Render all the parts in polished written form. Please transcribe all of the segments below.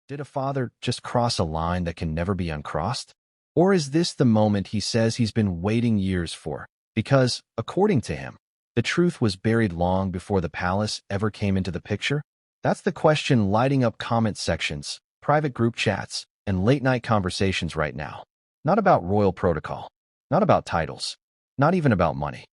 Did a father just cross a line that can never be uncrossed? Or is this the moment he says he's been waiting years for? Because, according to him, the truth was buried long before the palace ever came into the picture? That's the question lighting up comment sections, private group chats, and late-night conversations right now. Not about royal protocol, not about titles, not even about money,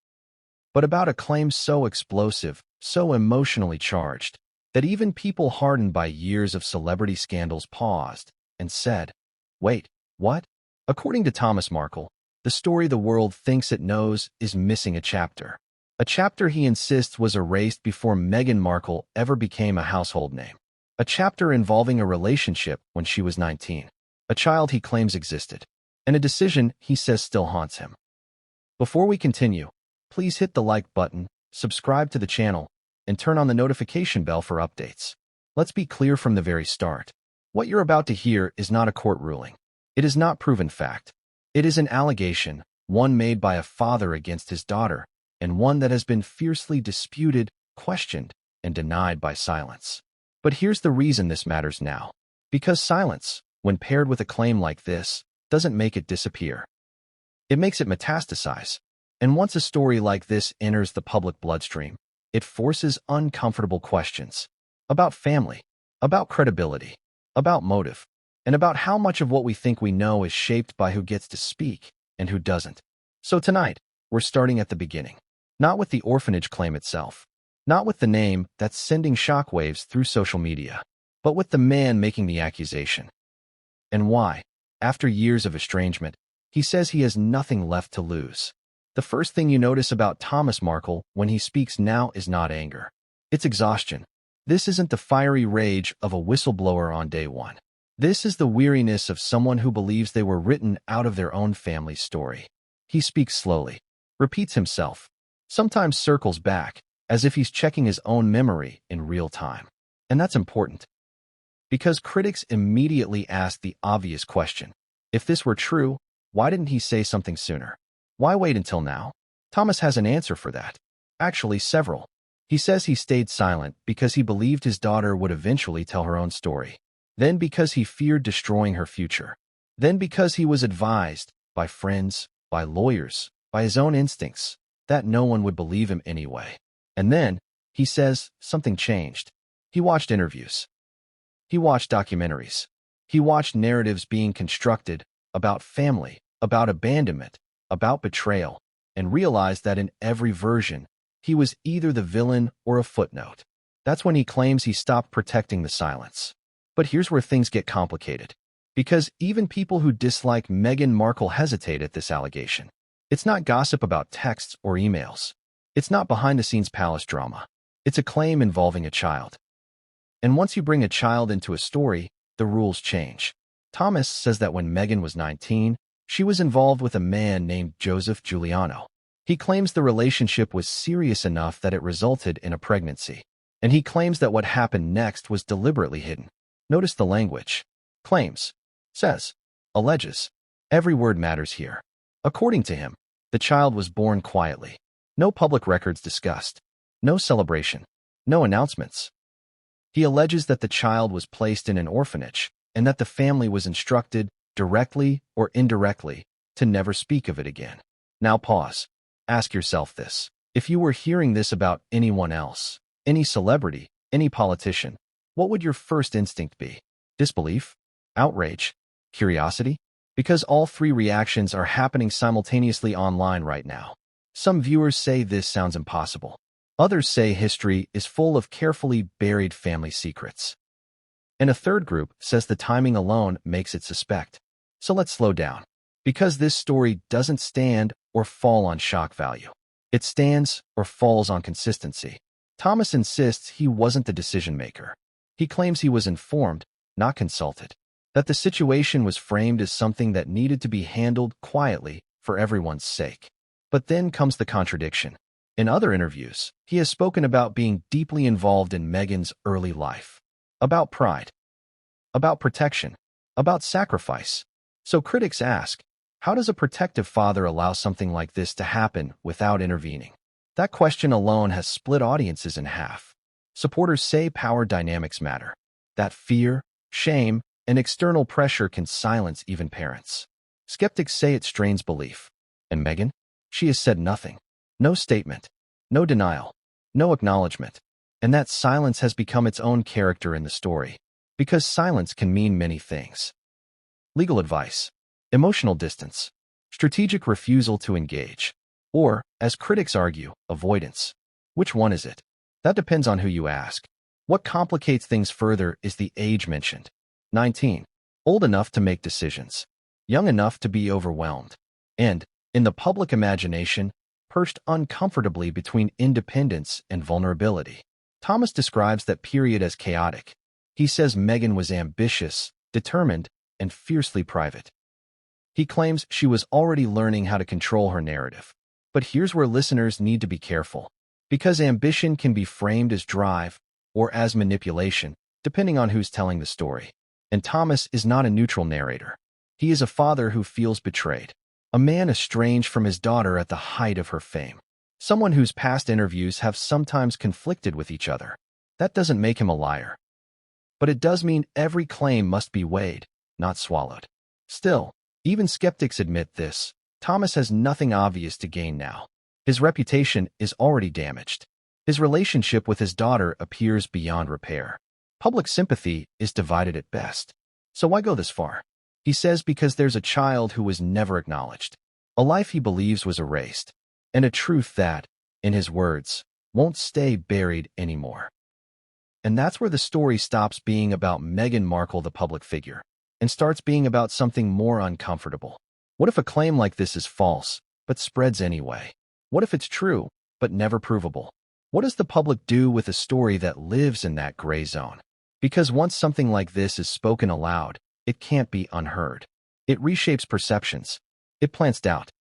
but about a claim so explosive, so emotionally charged, that even people hardened by years of celebrity scandals paused and said, "Wait, what?" According to Thomas Markle, the story the world thinks it knows is missing a chapter. A chapter he insists was erased before Meghan Markle ever became a household name. A chapter involving a relationship when she was 19, a child he claims existed, and a decision he says still haunts him. Before we continue, please hit the like button, subscribe to the channel, and turn on the notification bell for updates. Let's be clear from the very start. What you're about to hear is not a court ruling. It is not proven fact. It is an allegation, one made by a father against his daughter, and one that has been fiercely disputed, questioned, and denied by silence. But here's the reason this matters now. Because silence, when paired with a claim like this, doesn't make it disappear. It makes it metastasize. And once a story like this enters the public bloodstream, it forces uncomfortable questions about family, about credibility, about motive, and about how much of what we think we know is shaped by who gets to speak and who doesn't. So tonight, we're starting at the beginning. Not with the orphanage claim itself, not with the name that's sending shockwaves through social media, but with the man making the accusation. And why, after years of estrangement, he says he has nothing left to lose. The first thing you notice about Thomas Markle when he speaks now is not anger. It's exhaustion. This isn't the fiery rage of a whistleblower on day one. This is the weariness of someone who believes they were written out of their own family's story. He speaks slowly, repeats himself, sometimes circles back, as if he's checking his own memory in real time. And that's important, because critics immediately ask the obvious question. If this were true, why didn't he say something sooner? Why wait until now? Thomas has an answer for that. Actually, several. He says he stayed silent because he believed his daughter would eventually tell her own story. Then because he feared destroying her future. Then because he was advised, by friends, by lawyers, by his own instincts, that no one would believe him anyway. And then, he says, something changed. He watched interviews. He watched documentaries. He watched narratives being constructed about family, about abandonment, about betrayal, and realized that in every version, he was either the villain or a footnote. That's when he claims he stopped protecting the silence. But here's where things get complicated. Because even people who dislike Meghan Markle hesitate at this allegation. It's not gossip about texts or emails. It's not behind-the-scenes palace drama. It's a claim involving a child. And once you bring a child into a story, the rules change. Thomas says that when Meghan was 19, she was involved with a man named Joseph Giuliano. He claims the relationship was serious enough that it resulted in a pregnancy. And he claims that what happened next was deliberately hidden. Notice the language. Claims. Says. Alleges. Every word matters here. According to him, the child was born quietly. No public records discussed. No celebration. No announcements. He alleges that the child was placed in an orphanage and that the family was instructed, directly or indirectly, to never speak of it again. Now pause. Ask yourself this. If you were hearing this about anyone else, any celebrity, any politician, what would your first instinct be? Disbelief? Outrage? Curiosity? Because all three reactions are happening simultaneously online right now. Some viewers say this sounds impossible. Others say history is full of carefully buried family secrets. And a third group says the timing alone makes it suspect. So let's slow down. Because this story doesn't stand or fall on shock value. It stands or falls on consistency. Thomas insists he wasn't the decision maker. He claims he was informed, not consulted. That the situation was framed as something that needed to be handled quietly for everyone's sake. But then comes the contradiction. In other interviews, he has spoken about being deeply involved in Meghan's early life. About pride. About protection. About sacrifice. So critics ask, how does a protective father allow something like this to happen without intervening? That question alone has split audiences in half. Supporters say power dynamics matter. That fear, shame, and external pressure can silence even parents. Skeptics say it strains belief. And Meghan? She has said nothing. No statement. No denial. No acknowledgement. And that silence has become its own character in the story. Because silence can mean many things. Legal advice. Emotional distance. Strategic refusal to engage. Or, as critics argue, avoidance. Which one is it? That depends on who you ask. What complicates things further is the age mentioned. 19. Old enough to make decisions. Young enough to be overwhelmed. And, in the public imagination, perched uncomfortably between independence and vulnerability. Thomas describes that period as chaotic. He says Meghan was ambitious, determined, and fiercely private. He claims she was already learning how to control her narrative. But here's where listeners need to be careful. Because ambition can be framed as drive or as manipulation, depending on who's telling the story. And Thomas is not a neutral narrator. He is a father who feels betrayed. A man estranged from his daughter at the height of her fame. Someone whose past interviews have sometimes conflicted with each other. That doesn't make him a liar. But it does mean every claim must be weighed, not swallowed. Still, even skeptics admit this. Thomas has nothing obvious to gain now. His reputation is already damaged. His relationship with his daughter appears beyond repair. Public sympathy is divided at best. So why go this far? He says because there's a child who was never acknowledged. A life he believes was erased. And a truth that, in his words, won't stay buried anymore. And that's where the story stops being about Meghan Markle, the public figure, and starts being about something more uncomfortable. What if a claim like this is false, but spreads anyway? What if it's true, but never provable? What does the public do with a story that lives in that gray zone? Because once something like this is spoken aloud, it can't be unheard. It reshapes perceptions. It plants doubt.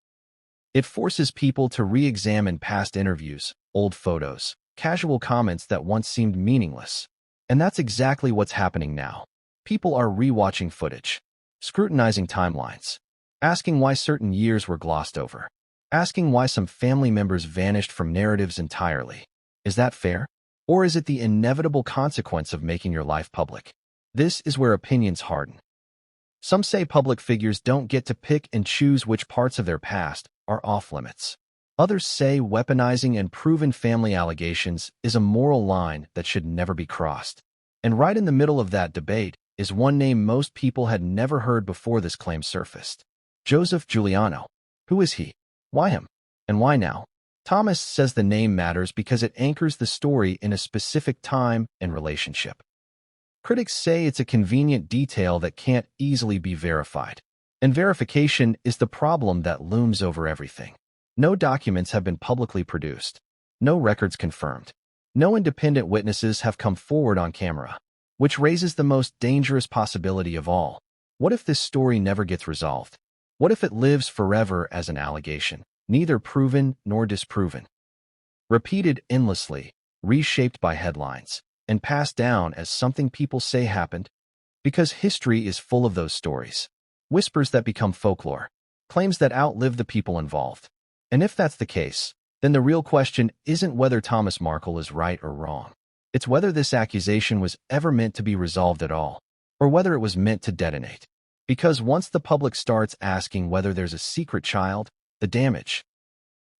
It forces people to re-examine past interviews, old photos, casual comments that once seemed meaningless. And that's exactly what's happening now. People are re-watching footage, scrutinizing timelines, asking why certain years were glossed over, asking why some family members vanished from narratives entirely. Is that fair? Or is it the inevitable consequence of making your life public? This is where opinions harden. Some say public figures don't get to pick and choose which parts of their past are off-limits. Others say weaponizing and proven family allegations is a moral line that should never be crossed. And right in the middle of that debate is one name most people had never heard before this claim surfaced. Joseph Giuliano. Who is he? Why him? And why now? Thomas says the name matters because it anchors the story in a specific time and relationship. Critics say it's a convenient detail that can't easily be verified. And verification is the problem that looms over everything. No documents have been publicly produced. No records confirmed. No independent witnesses have come forward on camera. Which raises the most dangerous possibility of all. What if this story never gets resolved? What if it lives forever as an allegation, neither proven nor disproven? Repeated endlessly, reshaped by headlines, and passed down as something people say happened? Because history is full of those stories. Whispers that become folklore. Claims that outlive the people involved. And if that's the case, then the real question isn't whether Thomas Markle is right or wrong. It's whether this accusation was ever meant to be resolved at all, or whether it was meant to detonate. Because once the public starts asking whether there's a secret child, the damage,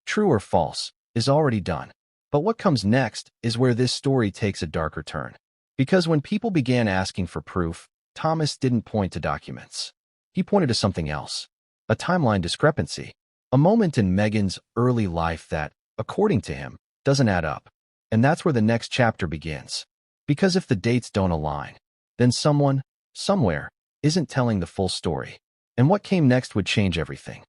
true or false, is already done. But what comes next is where this story takes a darker turn. Because when people began asking for proof, Thomas didn't point to documents. He pointed to something else. A timeline discrepancy. A moment in Meghan's early life that, according to him, doesn't add up. And that's where the next chapter begins. Because if the dates don't align, then someone, somewhere, isn't telling the full story. And what came next would change everything.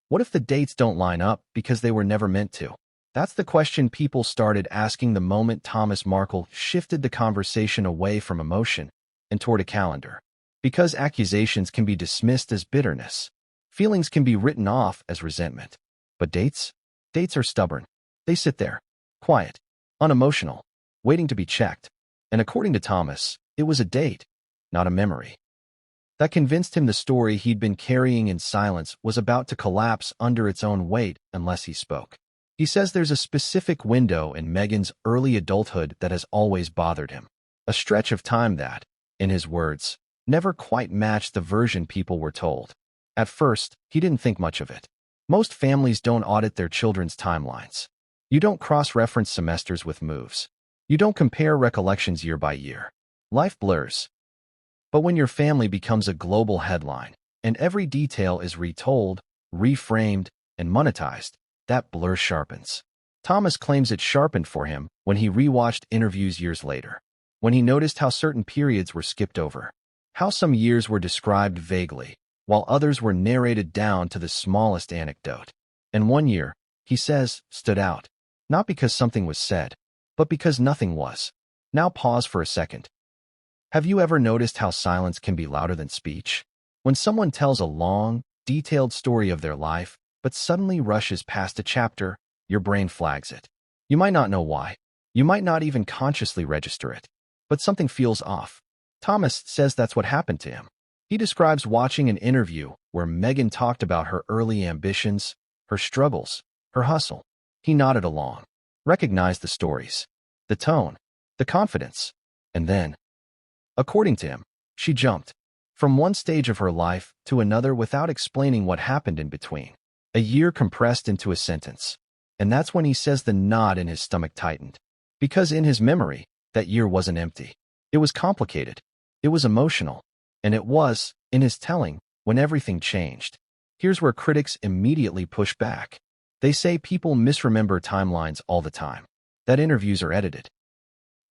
What if the dates don't line up because they were never meant to? That's the question people started asking the moment Thomas Markle shifted the conversation away from emotion and toward a calendar. Because accusations can be dismissed as bitterness. Feelings can be written off as resentment. But dates? Dates are stubborn. They sit there, quiet, unemotional, waiting to be checked. And according to Thomas, it was a date, not a memory. That convinced him the story he'd been carrying in silence was about to collapse under its own weight unless he spoke. He says there's a specific window in Meghan's early adulthood that has always bothered him. A stretch of time that, in his words, never quite matched the version people were told. At first, he didn't think much of it. Most families don't audit their children's timelines. You don't cross-reference semesters with moves. You don't compare recollections year by year. Life blurs. But when your family becomes a global headline, and every detail is retold, reframed, and monetized, that blur sharpens. Thomas claims it sharpened for him when he rewatched interviews years later, when he noticed how certain periods were skipped over, how some years were described vaguely, while others were narrated down to the smallest anecdote. And one year, he says, stood out, not because something was said, but because nothing was. Now pause for a second. Have you ever noticed how silence can be louder than speech? When someone tells a long, detailed story of their life, but suddenly rushes past a chapter, your brain flags it. You might not know why. You might not even consciously register it. But something feels off. Thomas says that's what happened to him. He describes watching an interview where Meghan talked about her early ambitions, her struggles, her hustle. He nodded along, recognized the stories, the tone, the confidence, and then, according to him, she jumped from one stage of her life to another without explaining what happened in between. A year compressed into a sentence. And that's when he says the knot in his stomach tightened. Because in his memory, that year wasn't empty. It was complicated. It was emotional. And it was, in his telling, when everything changed. Here's where critics immediately push back. They say people misremember timelines all the time. That interviews are edited.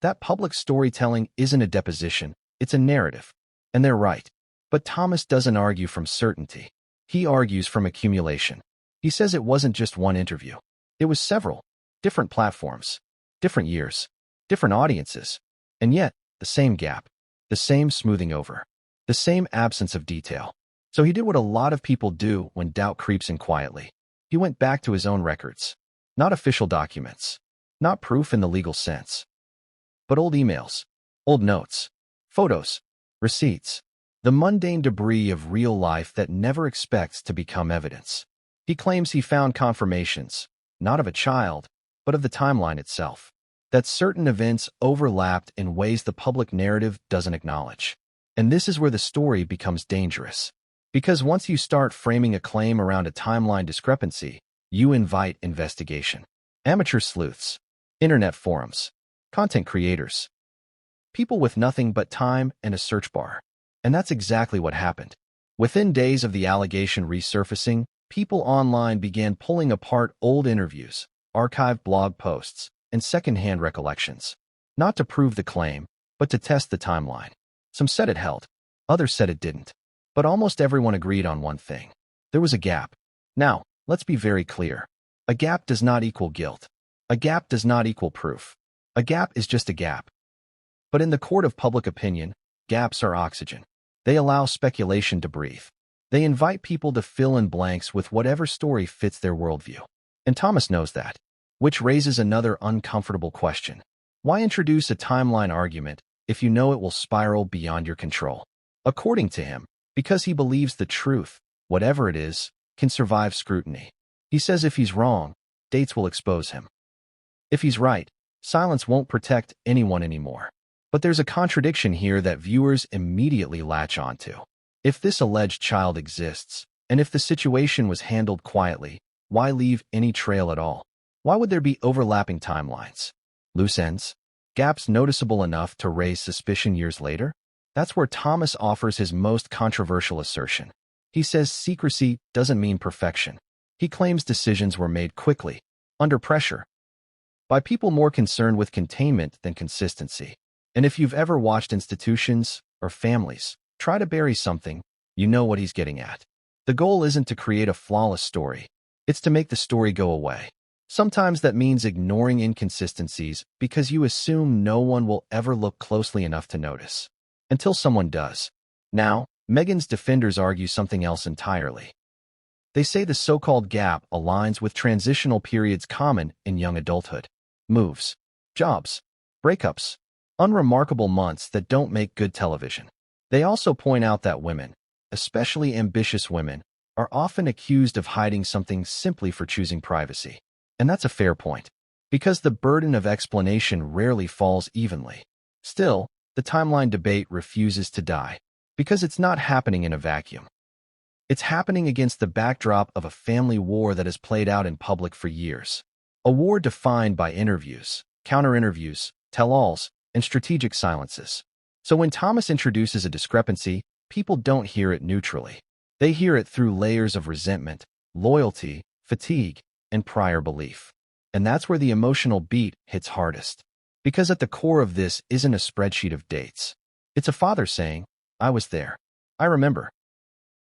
That public storytelling isn't a deposition, it's a narrative. And they're right. But Thomas doesn't argue from certainty. He argues from accumulation. He says it wasn't just one interview. It was several, different platforms, different years, different audiences, and yet the same gap, the same smoothing over, the same absence of detail. So he did what a lot of people do when doubt creeps in quietly. He went back to his own records, not official documents, not proof in the legal sense, but old emails, old notes, photos, receipts, the mundane debris of real life that never expects to become evidence. He claims he found confirmations, not of a child, but of the timeline itself, that certain events overlapped in ways the public narrative doesn't acknowledge. And this is where the story becomes dangerous. Because once you start framing a claim around a timeline discrepancy, you invite investigation. Amateur sleuths, internet forums, content creators, people with nothing but time and a search bar. And that's exactly what happened. Within days of the allegation resurfacing, people online began pulling apart old interviews, archived blog posts, and secondhand recollections. Not to prove the claim, but to test the timeline. Some said it held, others said it didn't. But almost everyone agreed on one thing. There was a gap. Now, let's be very clear. A gap does not equal guilt. A gap does not equal proof. A gap is just a gap. But in the court of public opinion, gaps are oxygen. They allow speculation to breathe. They invite people to fill in blanks with whatever story fits their worldview. And Thomas knows that. Which raises another uncomfortable question. Why introduce a timeline argument if you know it will spiral beyond your control? According to him, because he believes the truth, whatever it is, can survive scrutiny. He says if he's wrong, dates will expose him. If he's right, silence won't protect anyone anymore. But there's a contradiction here that viewers immediately latch onto. If this alleged child exists, and if the situation was handled quietly, why leave any trail at all? Why would there be overlapping timelines? Loose ends? Gaps noticeable enough to raise suspicion years later? That's where Thomas offers his most controversial assertion. He says secrecy doesn't mean perfection. He claims decisions were made quickly, under pressure, by people more concerned with containment than consistency. And if you've ever watched institutions or families try to bury something, you know what he's getting at. The goal isn't to create a flawless story. It's to make the story go away. Sometimes that means ignoring inconsistencies because you assume no one will ever look closely enough to notice. Until someone does. Now, Meghan's defenders argue something else entirely. They say the so-called gap aligns with transitional periods common in young adulthood. Moves, jobs, breakups, unremarkable months that don't make good television. They also point out that women, especially ambitious women, are often accused of hiding something simply for choosing privacy. And that's a fair point, because the burden of explanation rarely falls evenly. Still, the timeline debate refuses to die, because it's not happening in a vacuum. It's happening against the backdrop of a family war that has played out in public for years. A war defined by interviews, counter-interviews, tell-alls, and strategic silences. So when Thomas introduces a discrepancy, people don't hear it neutrally. They hear it through layers of resentment, loyalty, fatigue, and prior belief. And that's where the emotional beat hits hardest. Because at the core of this isn't a spreadsheet of dates. It's a father saying, "I was there. I remember."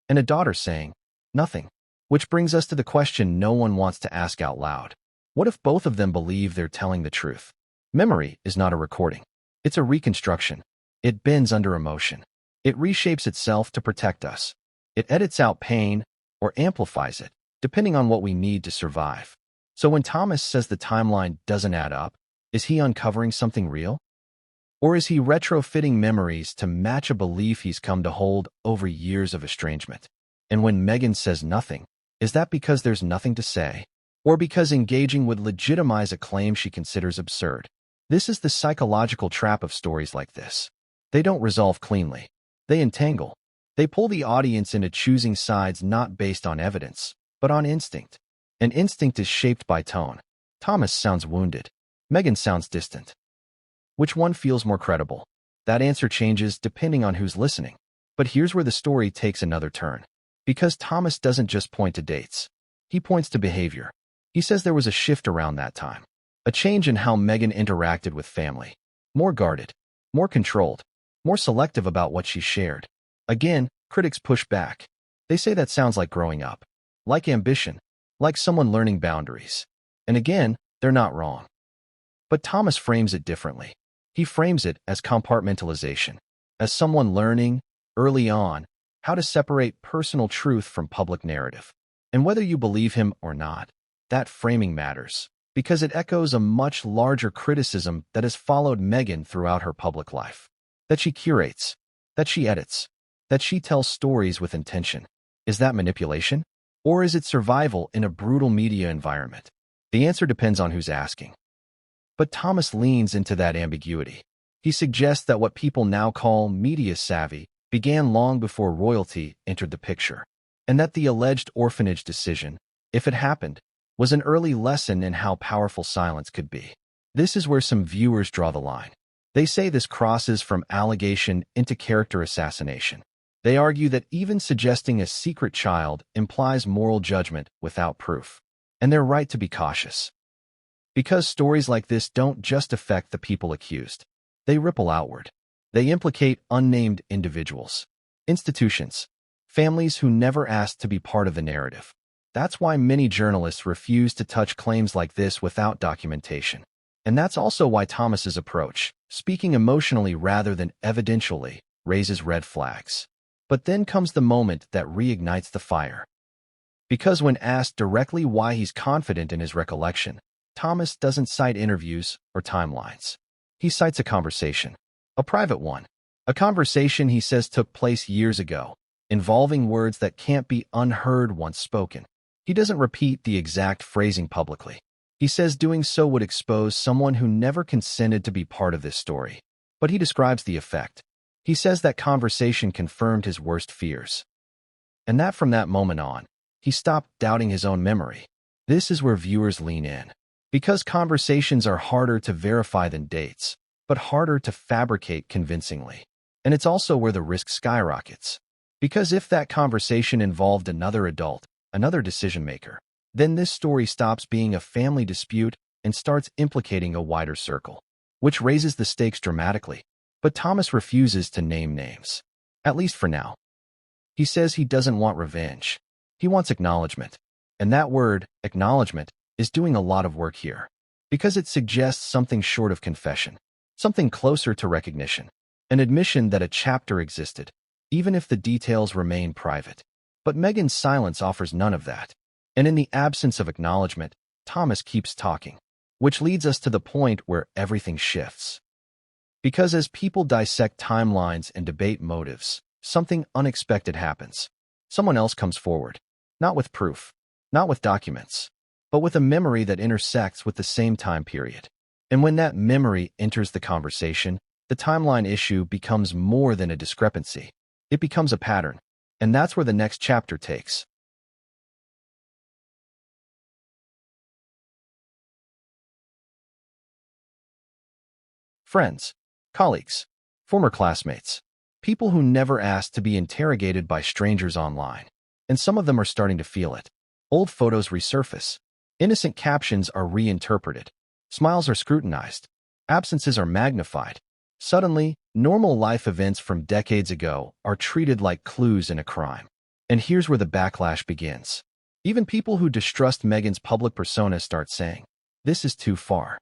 And a daughter saying, "Nothing." Which brings us to the question no one wants to ask out loud. What if both of them believe they're telling the truth? Memory is not a recording. It's a reconstruction. It bends under emotion. It reshapes itself to protect us. It edits out pain or amplifies it, depending on what we need to survive. So when Thomas says the timeline doesn't add up, is he uncovering something real? Or is he retrofitting memories to match a belief he's come to hold over years of estrangement? And when Meghan says nothing, is that because there's nothing to say? Or because engaging would legitimize a claim she considers absurd? This is the psychological trap of stories like this. They don't resolve cleanly. They entangle. They pull the audience into choosing sides not based on evidence, but on instinct. And instinct is shaped by tone. Thomas sounds wounded. Meghan sounds distant. Which one feels more credible? That answer changes depending on who's listening. But here's where the story takes another turn. Because Thomas doesn't just point to dates. He points to behavior. He says there was a shift around that time. A change in how Meghan interacted with family. More guarded. More controlled. More selective about what she shared. Again, critics push back. They say that sounds like growing up. Like ambition. Like someone learning boundaries. And again, they're not wrong. But Thomas frames it differently. He frames it as compartmentalization. As someone learning, early on, how to separate personal truth from public narrative. And whether you believe him or not, that framing matters. Because it echoes a much larger criticism that has followed Meghan throughout her public life. That she curates. That she edits. That she tells stories with intention. Is that manipulation? Or is it survival in a brutal media environment? The answer depends on who's asking. But Thomas leans into that ambiguity. He suggests that what people now call media savvy began long before royalty entered the picture, and that the alleged orphanage decision, if it happened, was an early lesson in how powerful silence could be. This is where some viewers draw the line. They say this crosses from allegation into character assassination. They argue that even suggesting a secret child implies moral judgment without proof, and they're right to be cautious. Because stories like this don't just affect the people accused. They ripple outward. They implicate unnamed individuals, institutions, families who never asked to be part of the narrative. That's why many journalists refuse to touch claims like this without documentation. And that's also why Thomas's approach, speaking emotionally rather than evidentially, raises red flags. But then comes the moment that reignites the fire. Because when asked directly why he's confident in his recollection, Thomas doesn't cite interviews or timelines. He cites a conversation, a private one, a conversation he says took place years ago, involving words that can't be unheard once spoken. He doesn't repeat the exact phrasing publicly. He says doing so would expose someone who never consented to be part of this story. But he describes the effect. He says that conversation confirmed his worst fears. And that from that moment on, he stopped doubting his own memory. This is where viewers lean in. Because conversations are harder to verify than dates, but harder to fabricate convincingly. And it's also where the risk skyrockets. Because if that conversation involved another adult, another decision-maker, then this story stops being a family dispute and starts implicating a wider circle, which raises the stakes dramatically. But Thomas refuses to name names, at least for now. He says he doesn't want revenge. He wants acknowledgement. And that word, acknowledgement, is doing a lot of work here, because it suggests something short of confession, something closer to recognition, an admission that a chapter existed, even if the details remain private. But Meghan's silence offers none of that. And in the absence of acknowledgement, Thomas keeps talking, which leads us to the point where everything shifts. Because as people dissect timelines and debate motives, something unexpected happens. Someone else comes forward, not with proof, not with documents, but with a memory that intersects with the same time period. And when that memory enters the conversation, the timeline issue becomes more than a discrepancy. It becomes a pattern. And that's where the next chapter takes. Friends, colleagues, former classmates, people who never asked to be interrogated by strangers online. And some of them are starting to feel it. Old photos resurface. Innocent captions are reinterpreted. Smiles are scrutinized. Absences are magnified. Suddenly, normal life events from decades ago are treated like clues in a crime. And here's where the backlash begins. Even people who distrust Meghan's public persona start saying, "This is too far."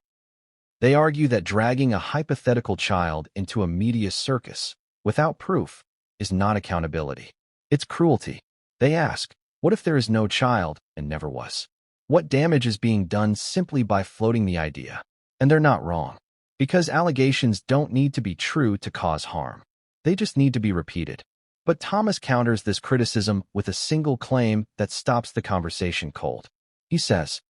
They argue that dragging a hypothetical child into a media circus without proof is not accountability. It's cruelty. They ask, what if there is no child and never was? What damage is being done simply by floating the idea? And they're not wrong. Because allegations don't need to be true to cause harm. They just need to be repeated. But Thomas counters this criticism with a single claim that stops the conversation cold. He says,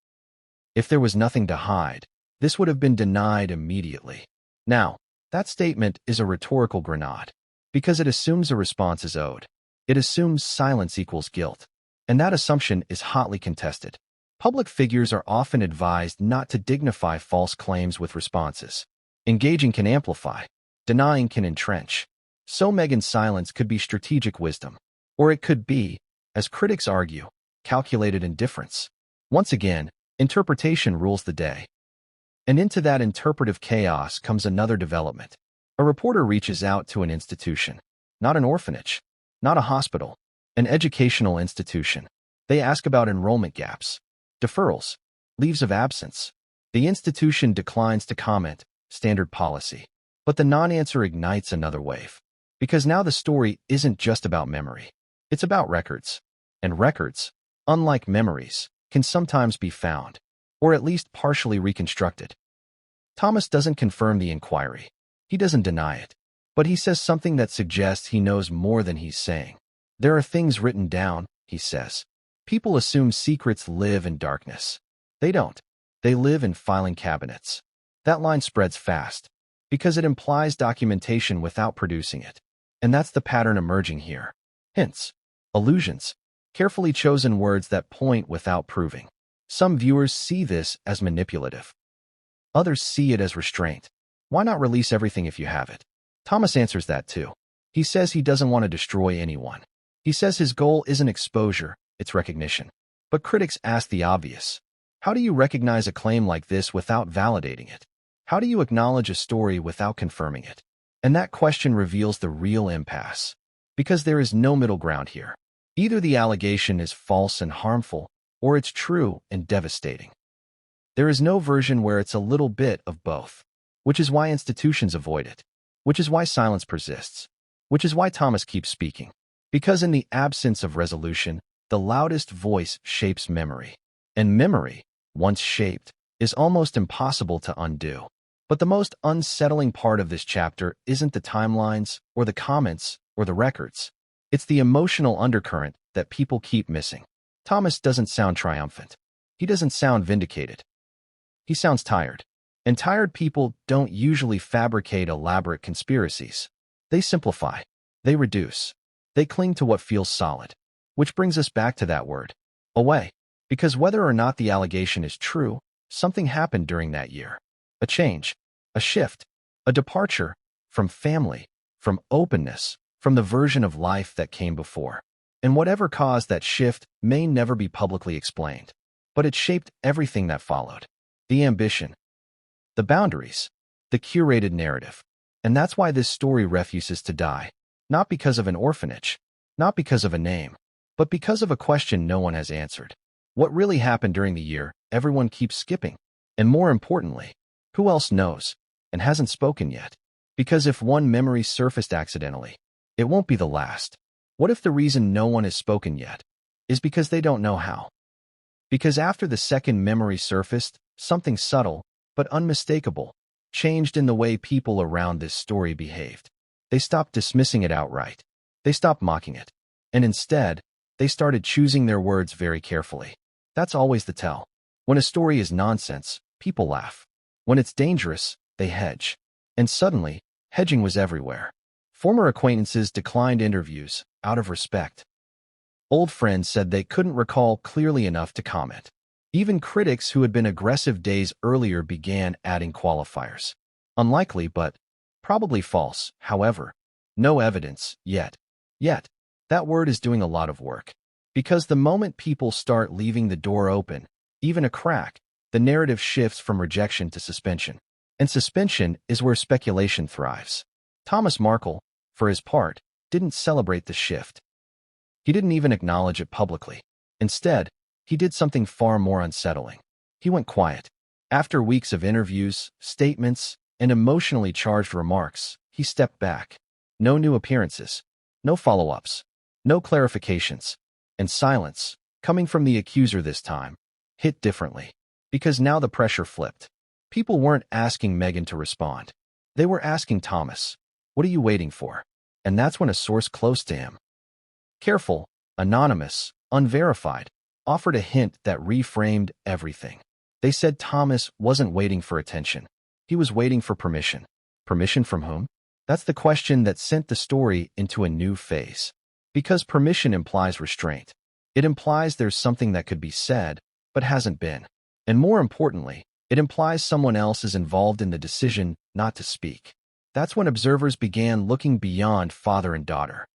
if there was nothing to hide, this would have been denied immediately. Now, that statement is a rhetorical grenade, because it assumes a response is owed. It assumes silence equals guilt. And that assumption is hotly contested. Public figures are often advised not to dignify false claims with responses. Engaging can amplify. Denying can entrench. So Meghan's silence could be strategic wisdom. Or it could be, as critics argue, calculated indifference. Once again, interpretation rules the day. And into that interpretive chaos comes another development. A reporter reaches out to an institution. Not an orphanage. Not a hospital. An educational institution. They ask about enrollment gaps, deferrals, leaves of absence. The institution declines to comment, standard policy. But the non-answer ignites another wave. Because now the story isn't just about memory. It's about records. And records, unlike memories, can sometimes be found, or at least partially reconstructed. Thomas doesn't confirm the inquiry. He doesn't deny it. But he says something that suggests he knows more than he's saying. There are things written down, he says. People assume secrets live in darkness. They don't. They live in filing cabinets. That line spreads fast, because it implies documentation without producing it. And that's the pattern emerging here. Hints, allusions, carefully chosen words that point without proving. Some viewers see this as manipulative. Others see it as restraint. Why not release everything if you have it? Thomas answers that too. He says he doesn't want to destroy anyone. He says his goal isn't exposure, it's recognition. But critics ask the obvious. How do you recognize a claim like this without validating it? How do you acknowledge a story without confirming it? And that question reveals the real impasse. Because there is no middle ground here. Either the allegation is false and harmful, or it's true and devastating. There is no version where it's a little bit of both. Which is why institutions avoid it. Which is why silence persists. Which is why Thomas keeps speaking. Because in the absence of resolution, the loudest voice shapes memory. And memory, once shaped, is almost impossible to undo. But the most unsettling part of this chapter isn't the timelines, or the comments, or the records. It's the emotional undercurrent that people keep missing. Thomas doesn't sound triumphant. He doesn't sound vindicated. He sounds tired. And tired people don't usually fabricate elaborate conspiracies. They simplify. They reduce. They cling to what feels solid. Which brings us back to that word, away. Because whether or not the allegation is true, something happened during that year. A change, a shift, a departure from family, from openness, from the version of life that came before. And whatever caused that shift may never be publicly explained. But it shaped everything that followed. The ambition, the boundaries, the curated narrative. And that's why this story refuses to die. Not because of an orphanage, not because of a name, but because of a question no one has answered. What really happened during the year everyone keeps skipping? And more importantly, who else knows and hasn't spoken yet? Because if one memory surfaced accidentally, it won't be the last. What if the reason no one has spoken yet is because they don't know how? Because after the second memory surfaced, something subtle, but unmistakable, changed in the way people around this story behaved. They stopped dismissing it outright. They stopped mocking it. And instead, they started choosing their words very carefully. That's always the tell. When a story is nonsense, people laugh. When it's dangerous, they hedge. And suddenly, Hedging was everywhere. Former acquaintances declined interviews out of respect. Old friends said they couldn't recall clearly enough to comment. Even critics who had been aggressive days earlier began adding qualifiers. Unlikely, but probably false. However, no evidence yet. Yet, that word is doing a lot of work. Because the moment people start leaving the door open, even a crack, the narrative shifts from rejection to suspension. And suspension is where speculation thrives. Thomas Markle, for his part, didn't celebrate the shift. He didn't even acknowledge it publicly. Instead, he did something far more unsettling. He went quiet. After weeks of interviews, statements, and emotionally charged remarks, he stepped back. No new appearances, no follow-ups, no clarifications, and silence, coming from the accuser this time, hit differently. Because now the pressure flipped. People weren't asking Meghan to respond. They were asking Thomas, "What are you waiting for?" And that's when a source close to him, careful, anonymous, unverified, offered a hint that reframed everything. They said Thomas wasn't waiting for attention. He was waiting for permission. Permission from whom? That's the question that sent the story into a new phase. Because permission implies restraint. It implies there's something that could be said, but hasn't been. And more importantly, it implies someone else is involved in the decision not to speak. That's when observers began looking beyond father and daughter.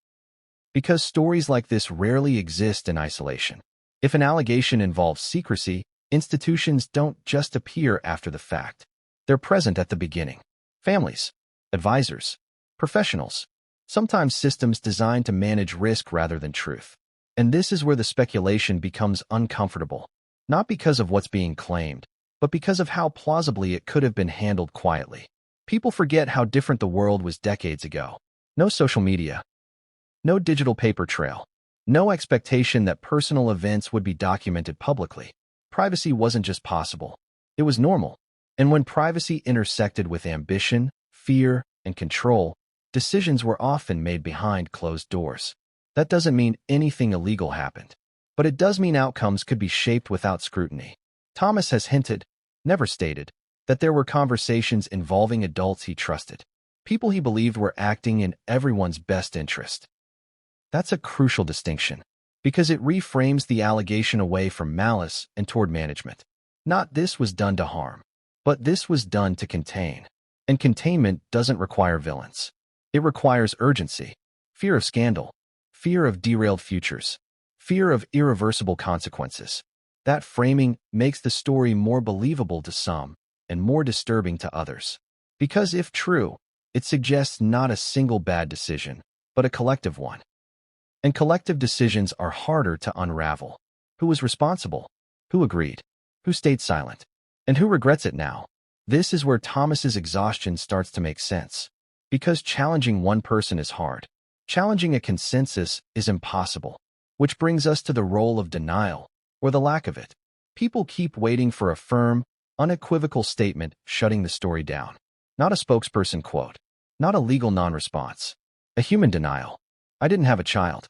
Because stories like this rarely exist in isolation. If an allegation involves secrecy, institutions don't just appear after the fact. They're present at the beginning. Families, advisors, professionals, sometimes systems designed to manage risk rather than truth. And this is where the speculation becomes uncomfortable. Not because of what's being claimed, but because of how plausibly it could have been handled quietly. People forget how different the world was decades ago. No social media. No digital paper trail. No expectation that personal events would be documented publicly. Privacy wasn't just possible. It was normal. And when privacy intersected with ambition, fear, and control, decisions were often made behind closed doors. That doesn't mean anything illegal happened, but it does mean outcomes could be shaped without scrutiny. Thomas has hinted, never stated, that there were conversations involving adults he trusted, people he believed were acting in everyone's best interest. That's a crucial distinction, because it reframes the allegation away from malice and toward management. Not this was done to harm, but this was done to contain. And containment doesn't require villains. It requires urgency, fear of scandal, fear of derailed futures, fear of irreversible consequences. That framing makes the story more believable to some and more disturbing to others. Because if true, it suggests not a single bad decision, but a collective one. And collective decisions are harder to unravel. Who was responsible? Who agreed? Who stayed silent? And who regrets it now? This is where Thomas's exhaustion starts to make sense. Because challenging one person is hard. Challenging a consensus is impossible. Which brings us to the role of denial, or the lack of it. People keep waiting for a firm, unequivocal statement shutting the story down. Not a spokesperson quote. Not a legal non-response. A human denial. I didn't have a child.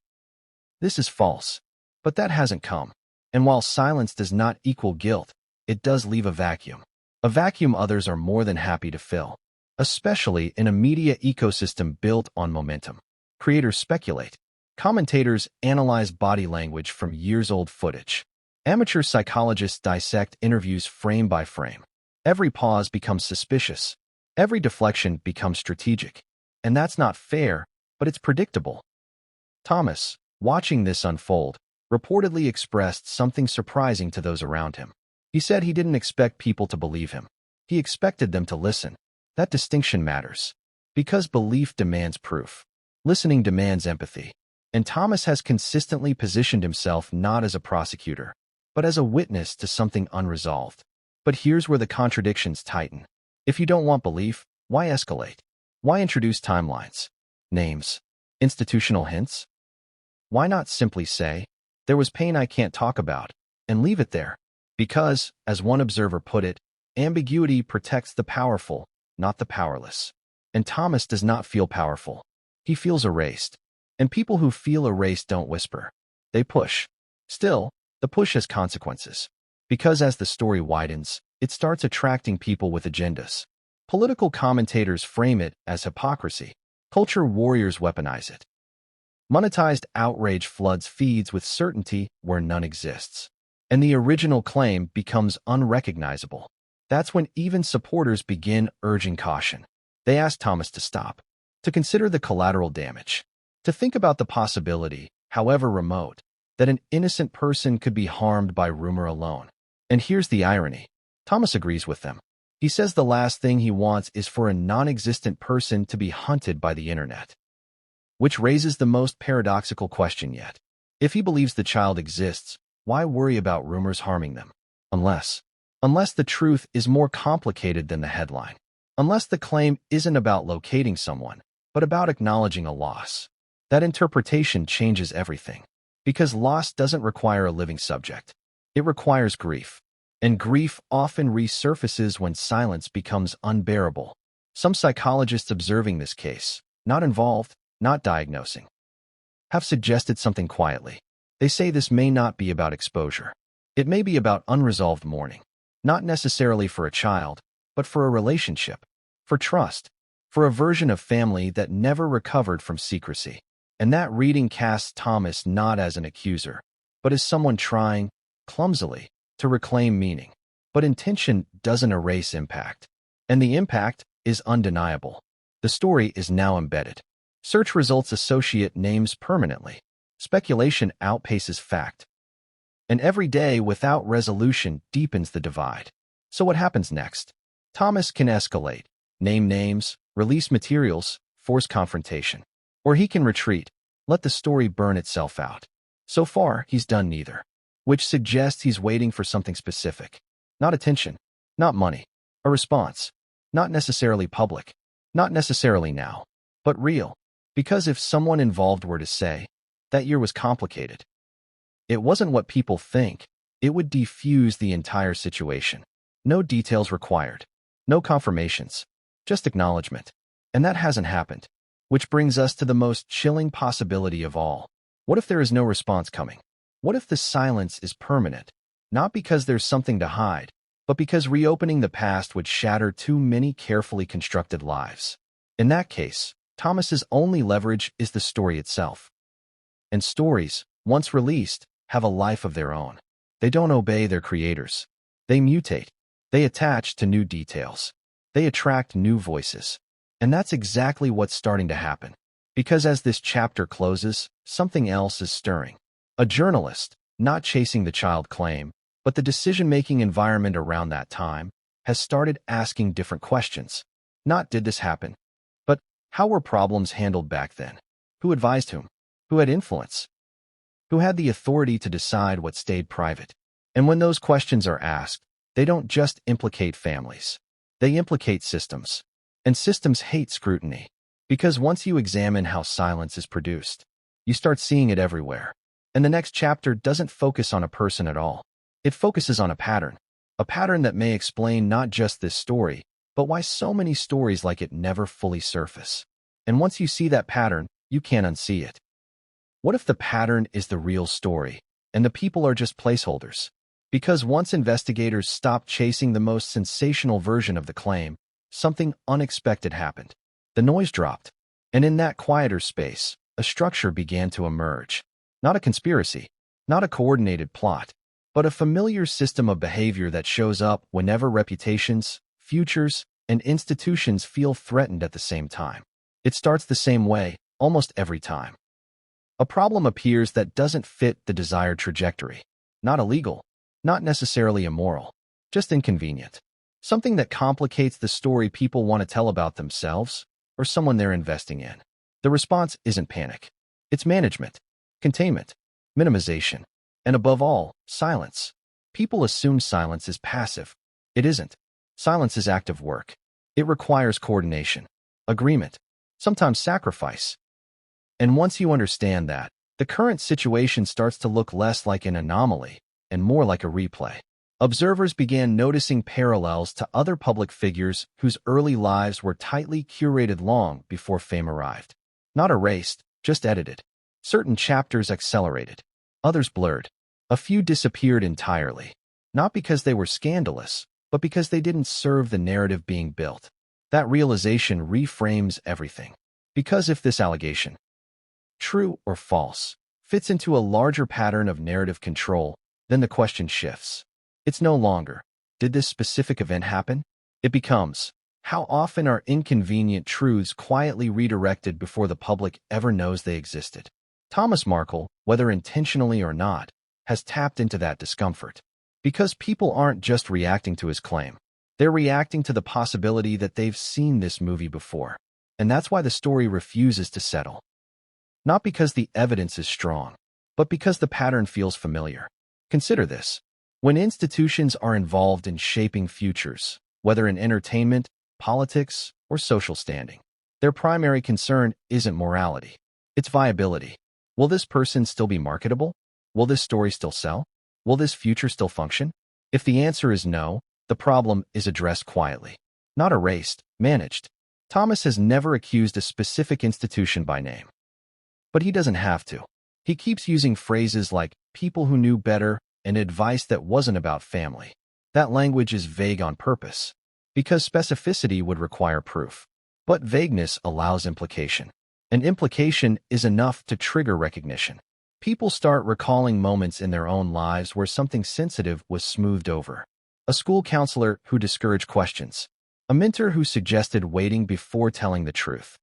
This is false. But that hasn't come. And while silence does not equal guilt, it does leave a vacuum. A vacuum others are more than happy to fill. Especially in a media ecosystem built on momentum. Creators speculate. Commentators analyze body language from years-old footage. Amateur psychologists dissect interviews frame by frame. Every pause becomes suspicious. Every deflection becomes strategic. And that's not fair, but it's predictable. Thomas, watching this unfold, reportedly expressed something surprising to those around him. He said he didn't expect people to believe him. He expected them to listen. That distinction matters. Because belief demands proof. Listening demands empathy. And Thomas has consistently positioned himself not as a prosecutor, but as a witness to something unresolved. But here's where the contradictions tighten. If you don't want belief, why escalate? Why introduce timelines, names, institutional hints? Why not simply say, there was pain I can't talk about, and leave it there? Because, as one observer put it, ambiguity protects the powerful, not the powerless. And Thomas does not feel powerful. He feels erased. And people who feel erased don't whisper. They push. Still, the push has consequences. Because as the story widens, it starts attracting people with agendas. Political commentators frame it as hypocrisy. Culture warriors weaponize it. Monetized outrage floods feeds with certainty where none exists. And the original claim becomes unrecognizable. That's when even supporters begin urging caution. They ask Thomas to stop, to consider the collateral damage, to think about the possibility, however remote, that an innocent person could be harmed by rumor alone. And here's the irony. Thomas agrees with them. He says the last thing he wants is for a non-existent person to be hunted by the internet. Which raises the most paradoxical question yet. If he believes the child exists, why worry about rumors harming them? Unless the truth is more complicated than the headline. Unless the claim isn't about locating someone, but about acknowledging a loss. That interpretation changes everything. Because loss doesn't require a living subject. It requires grief. And grief often resurfaces when silence becomes unbearable. Some psychologists observing this case, not involved, not diagnosing, have suggested something quietly. They say this may not be about exposure. It may be about unresolved mourning. Not necessarily for a child, but for a relationship, for trust, for a version of family that never recovered from secrecy. And that reading casts Thomas not as an accuser, but as someone trying, clumsily, to reclaim meaning. But intention doesn't erase impact. And the impact is undeniable. The story is now embedded. Search results associate names permanently. Speculation outpaces fact. And every day without resolution deepens the divide. So what happens next? Thomas can escalate, name names, release materials, force confrontation. Or he can retreat, let the story burn itself out. So far, he's done neither. Which suggests he's waiting for something specific. Not attention, not money. A response. Not necessarily public. Not necessarily now. But real. Because if someone involved were to say, that year was complicated, it wasn't what people think, it would defuse the entire situation. No details required. No confirmations. Just acknowledgement. And that hasn't happened. Which brings us to the most chilling possibility of all. What if there is no response coming? What if the silence is permanent? Not because there's something to hide, but because reopening the past would shatter too many carefully constructed lives. In that case, Thomas's only leverage is the story itself. And stories, once released, have a life of their own. They don't obey their creators. They mutate. They attach to new details. They attract new voices. And that's exactly what's starting to happen. Because as this chapter closes, something else is stirring. A journalist, not chasing the child claim, but the decision-making environment around that time, has started asking different questions. Not did this happen, but how were problems handled back then? Who advised whom? Who had influence? Who had the authority to decide what stayed private? And when those questions are asked, they don't just implicate families. They implicate systems. And systems hate scrutiny. Because once you examine how silence is produced, you start seeing it everywhere. And the next chapter doesn't focus on a person at all. It focuses on a pattern that may explain not just this story, but why so many stories like it never fully surface. And once you see that pattern, you can't unsee it. What if the pattern is the real story, and the people are just placeholders? Because once investigators stopped chasing the most sensational version of the claim, something unexpected happened. The noise dropped, and in that quieter space, a structure began to emerge. Not a conspiracy, not a coordinated plot, but a familiar system of behavior that shows up whenever reputations, futures, and institutions feel threatened at the same time. It starts the same way, almost every time. A problem appears that doesn't fit the desired trajectory. Not illegal, not necessarily immoral, just inconvenient. Something that complicates the story people want to tell about themselves or someone they're investing in. The response isn't panic. It's management, containment, minimization, and above all, silence. People assume silence is passive. It isn't. Silence is active work. It requires coordination, agreement, sometimes sacrifice. And once you understand that, the current situation starts to look less like an anomaly and more like a replay. Observers began noticing parallels to other public figures whose early lives were tightly curated long before fame arrived. Not erased, just edited. Certain chapters accelerated, others blurred. A few disappeared entirely, not because they were scandalous, but because they didn't serve the narrative being built. That realization reframes everything. Because if this allegation, true or false, fits into a larger pattern of narrative control, then the question shifts. It's no longer, did this specific event happen? It becomes, how often are inconvenient truths quietly redirected before the public ever knows they existed? Thomas Markle, whether intentionally or not, has tapped into that discomfort. Because people aren't just reacting to his claim. They're reacting to the possibility that they've seen this movie before. And that's why the story refuses to settle. Not because the evidence is strong, but because the pattern feels familiar. Consider this. When institutions are involved in shaping futures, whether in entertainment, politics, or social standing, their primary concern isn't morality. It's viability. Will this person still be marketable? Will this story still sell? Will this future still function? If the answer is no, the problem is addressed quietly, not erased, managed. Thomas has never accused a specific institution by name. But he doesn't have to. He keeps using phrases like people who knew better and advice that wasn't about family. That language is vague on purpose, because specificity would require proof. But vagueness allows implication. And implication is enough to trigger recognition. People start recalling moments in their own lives where something sensitive was smoothed over. A school counselor who discouraged questions. A mentor who suggested waiting before telling the truth.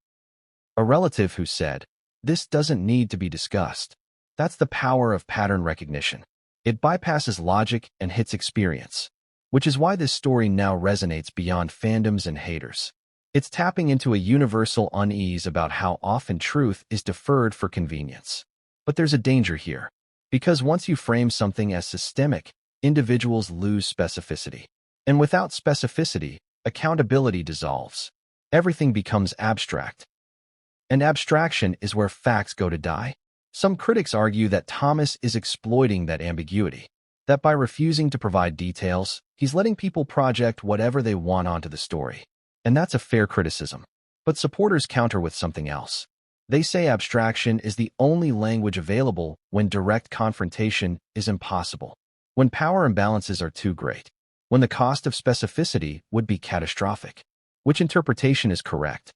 A relative who said, "This doesn't need to be discussed." That's the power of pattern recognition. It bypasses logic and hits experience, which is why this story now resonates beyond fandoms and haters. It's tapping into a universal unease about how often truth is deferred for convenience. But there's a danger here, because once you frame something as systemic, individuals lose specificity. And without specificity, accountability dissolves. Everything becomes abstract. And abstraction is where facts go to die. Some critics argue that Thomas is exploiting that ambiguity, that by refusing to provide details, he's letting people project whatever they want onto the story. And that's a fair criticism. But supporters counter with something else. They say abstraction is the only language available when direct confrontation is impossible, when power imbalances are too great, when the cost of specificity would be catastrophic. Which interpretation is correct?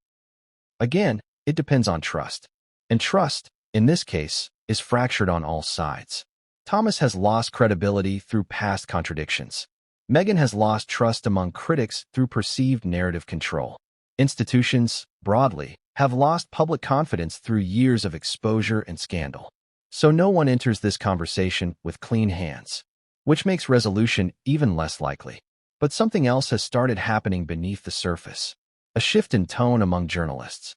Again, it depends on trust. And trust, in this case, is fractured on all sides. Thomas has lost credibility through past contradictions. Meghan has lost trust among critics through perceived narrative control. Institutions, broadly, have lost public confidence through years of exposure and scandal. So no one enters this conversation with clean hands, which makes resolution even less likely. But something else has started happening beneath the surface. A shift in tone among journalists.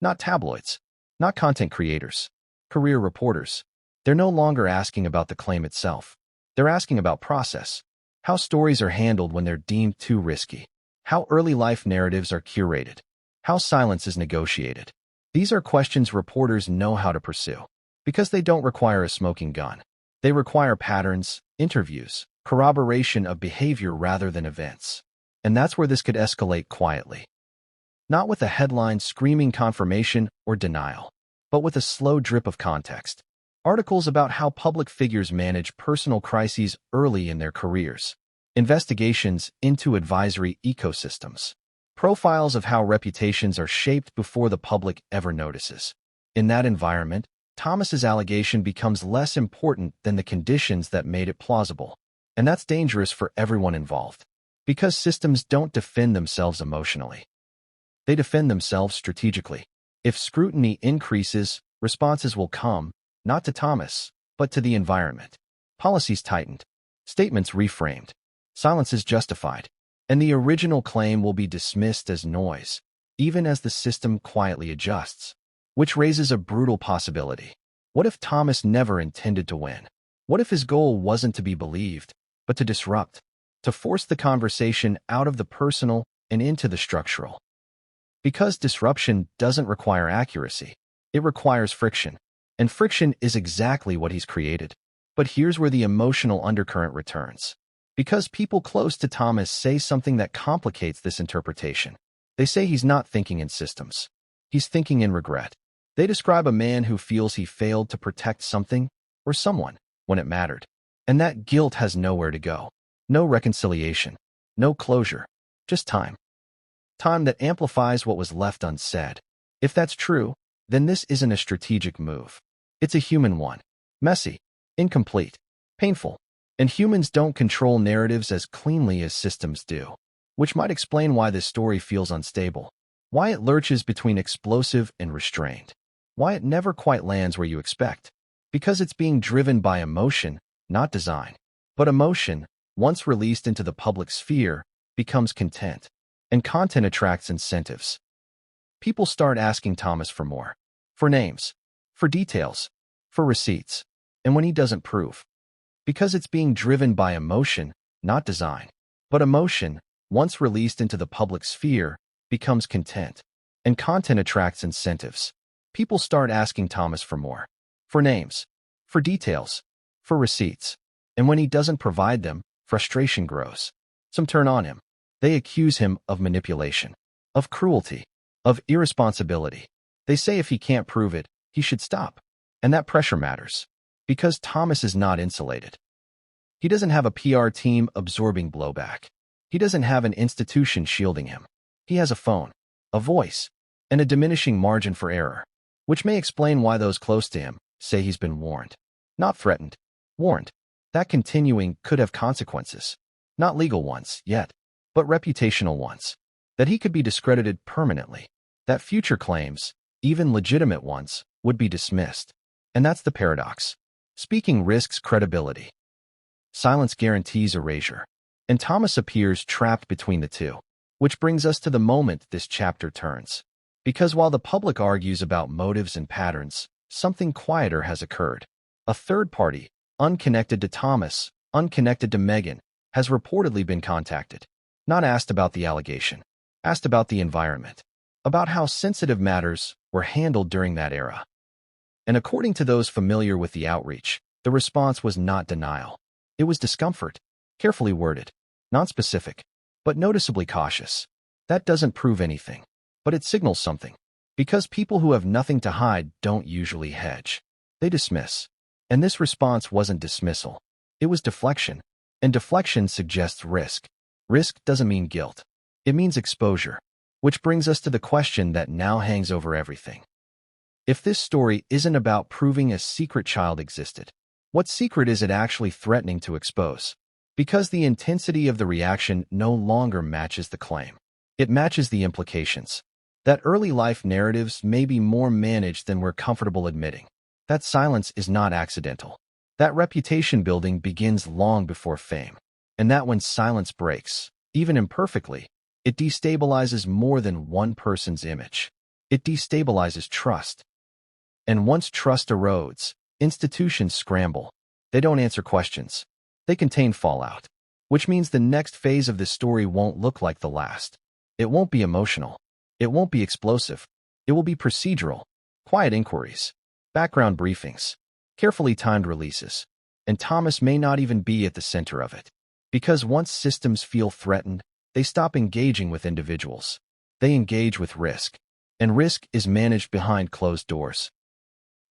Not tabloids, not content creators, career reporters. They're no longer asking about the claim itself. They're asking about process. How stories are handled when they're deemed too risky. How early life narratives are curated. How silence is negotiated. These are questions reporters know how to pursue, because they don't require a smoking gun. They require patterns, interviews, corroboration of behavior rather than events. And that's where this could escalate quietly. Not with a headline screaming confirmation or denial, but with a slow drip of context. Articles about how public figures manage personal crises early in their careers. Investigations into advisory ecosystems. Profiles of how reputations are shaped before the public ever notices. In that environment, Thomas's allegation becomes less important than the conditions that made it plausible. And that's dangerous for everyone involved. Because systems don't defend themselves emotionally. They defend themselves strategically. If scrutiny increases, responses will come, not to Thomas, but to the environment. Policies tightened. Statements reframed. Silences justified. And the original claim will be dismissed as noise, even as the system quietly adjusts. Which raises a brutal possibility. What if Thomas never intended to win? What if his goal wasn't to be believed, but to disrupt? To force the conversation out of the personal and into the structural? Because disruption doesn't require accuracy. It requires friction. And friction is exactly what he's created. But here's where the emotional undercurrent returns. Because people close to Thomas say something that complicates this interpretation. They say he's not thinking in systems. He's thinking in regret. They describe a man who feels he failed to protect something or someone when it mattered. And that guilt has nowhere to go. No reconciliation. No closure. Just time. time that amplifies what was left unsaid. If that's true, then this isn't a strategic move. It's a human one. Messy, incomplete, painful. And humans don't control narratives as cleanly as systems do, which might explain why this story feels unstable, why it lurches between explosive and restrained, why it never quite lands where you expect. Because it's being driven by emotion, not design. But emotion, once released into the public sphere, becomes content. And content attracts incentives. People start asking Thomas for more. For names. For details. For receipts. And when he doesn't prove. Because it's being driven by emotion, not design. But emotion, once released into the public sphere, becomes content. And content attracts incentives. People start asking Thomas for more. For names. For details. For receipts. And when he doesn't provide them, frustration grows. Some turn on him. They accuse him of manipulation, of cruelty, of irresponsibility. They say if he can't prove it, he should stop. And that pressure matters. Because Thomas is not insulated. He doesn't have a PR team absorbing blowback. He doesn't have an institution shielding him. He has a phone, a voice, and a diminishing margin for error, which may explain why those close to him say he's been warned. Not threatened, warned. That continuing could have consequences. Not legal ones, yet, but reputational ones. That he could be discredited permanently. That future claims, even legitimate ones, would be dismissed. And that's the paradox. Speaking risks credibility. Silence guarantees erasure. And Thomas appears trapped between the two. Which brings us to the moment this chapter turns. Because while the public argues about motives and patterns, something quieter has occurred. A third party, unconnected to Thomas, unconnected to Meghan, has reportedly been contacted. Not asked about the allegation. Asked about the environment. About how sensitive matters were handled during that era. And according to those familiar with the outreach, the response was not denial. It was discomfort, carefully worded, non-specific, but noticeably cautious. That doesn't prove anything, but it signals something. Because people who have nothing to hide don't usually hedge. They dismiss. And this response wasn't dismissal. It was deflection. And deflection suggests risk. Risk doesn't mean guilt. It means exposure. Which brings us to the question that now hangs over everything. If this story isn't about proving a secret child existed, what secret is it actually threatening to expose? Because the intensity of the reaction no longer matches the claim. It matches the implications. That early life narratives may be more managed than we're comfortable admitting. That silence is not accidental. That reputation building begins long before fame. And that when silence breaks, even imperfectly, it destabilizes more than one person's image. It destabilizes trust. And once trust erodes, institutions scramble. They don't answer questions. They contain fallout. Which means the next phase of this story won't look like the last. It won't be emotional. It won't be explosive. It will be procedural. Quiet inquiries. Background briefings. Carefully timed releases. And Thomas may not even be at the center of it. Because once systems feel threatened, they stop engaging with individuals. They engage with risk. And risk is managed behind closed doors.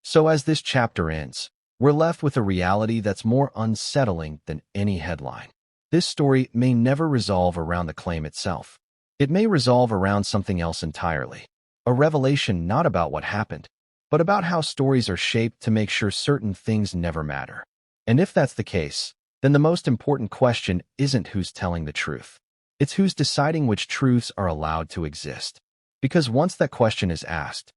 So as this chapter ends, we're left with a reality that's more unsettling than any headline. This story may never resolve around the claim itself. It may resolve around something else entirely. A revelation not about what happened, but about how stories are shaped to make sure certain things never matter. And if that's the case, then the most important question isn't who's telling the truth. It's who's deciding which truths are allowed to exist. Because once that question is asked,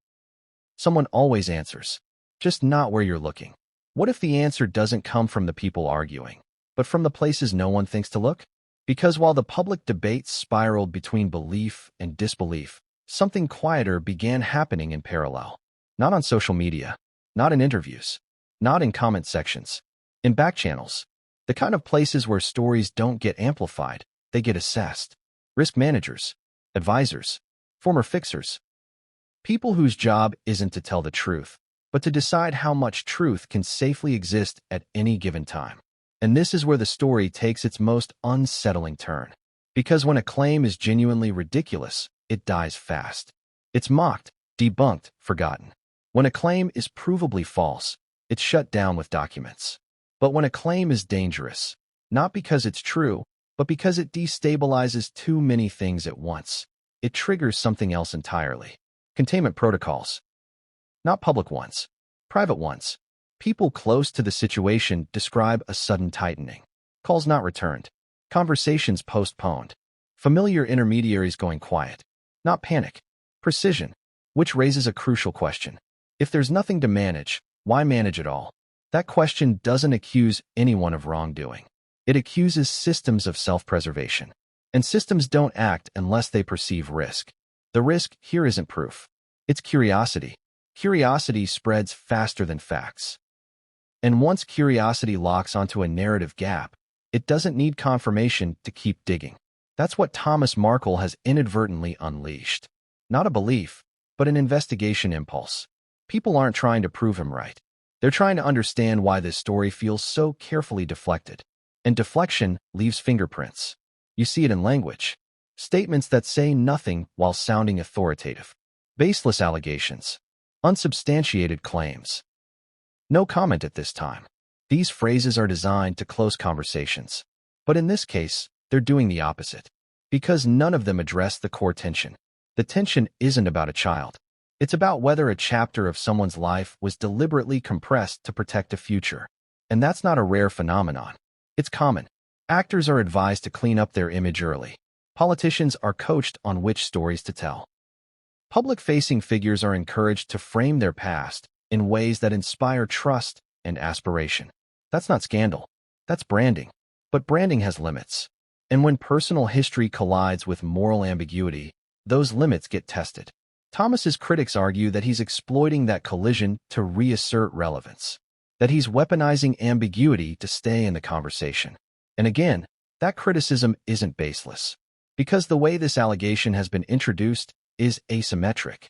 someone always answers. Just not where you're looking. What if the answer doesn't come from the people arguing, but from the places no one thinks to look? Because while the public debate spiraled between belief and disbelief, something quieter began happening in parallel. Not on social media, not in interviews, not in comment sections, in back channels. The kind of places where stories don't get amplified, they get assessed. Risk managers, advisors, former fixers. People whose job isn't to tell the truth, but to decide how much truth can safely exist at any given time. And this is where the story takes its most unsettling turn. Because when a claim is genuinely ridiculous, it dies fast. It's mocked, debunked, forgotten. When a claim is provably false, it's shut down with documents. But when a claim is dangerous, not because it's true, but because it destabilizes too many things at once, it triggers something else entirely. Containment protocols. Not public ones. Private ones. People close to the situation describe a sudden tightening. Calls not returned. Conversations postponed. Familiar intermediaries going quiet. Not panic. Precision. Which raises a crucial question. If there's nothing to manage, why manage at all? That question doesn't accuse anyone of wrongdoing. It accuses systems of self-preservation. And systems don't act unless they perceive risk. The risk here isn't proof. It's curiosity. Curiosity spreads faster than facts. And once curiosity locks onto a narrative gap, it doesn't need confirmation to keep digging. That's what Thomas Markle has inadvertently unleashed. Not a belief, but an investigation impulse. People aren't trying to prove him right. They're trying to understand why this story feels so carefully deflected. And deflection leaves fingerprints. You see it in language. Statements that say nothing while sounding authoritative. Baseless allegations. Unsubstantiated claims. No comment at this time. These phrases are designed to close conversations. But in this case, they're doing the opposite. Because none of them address the core tension. The tension isn't about a child. It's about whether a chapter of someone's life was deliberately compressed to protect a future. And that's not a rare phenomenon. It's common. Actors are advised to clean up their image early. Politicians are coached on which stories to tell. Public-facing figures are encouraged to frame their past in ways that inspire trust and aspiration. That's not scandal. That's branding. But branding has limits. And when personal history collides with moral ambiguity, those limits get tested. Thomas's critics argue that he's exploiting that collision to reassert relevance, that he's weaponizing ambiguity to stay in the conversation. And again, that criticism isn't baseless, because the way this allegation has been introduced is asymmetric.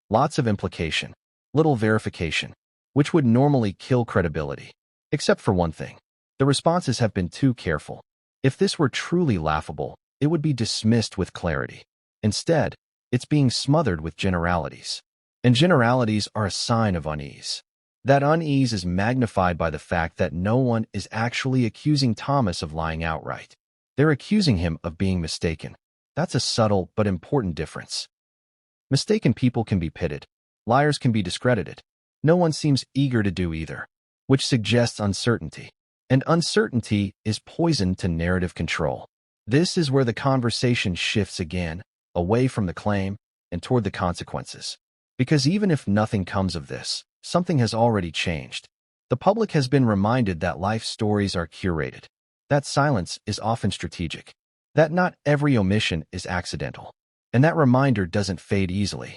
Lots of implication, little verification, which would normally kill credibility. Except for one thing. The responses have been too careful. If this were truly laughable, it would be dismissed with clarity. Instead, it's being smothered with generalities. And generalities are a sign of unease. That unease is magnified by the fact that no one is actually accusing Thomas of lying outright. They're accusing him of being mistaken. That's a subtle but important difference. Mistaken people can be pitted. Liars can be discredited. No one seems eager to do either, which suggests uncertainty. And uncertainty is poison to narrative control. This is where the conversation shifts again, away from the claim and toward the consequences. Because even if nothing comes of this, something has already changed. The public has been reminded that life stories are curated, that silence is often strategic, that not every omission is accidental, and that reminder doesn't fade easily.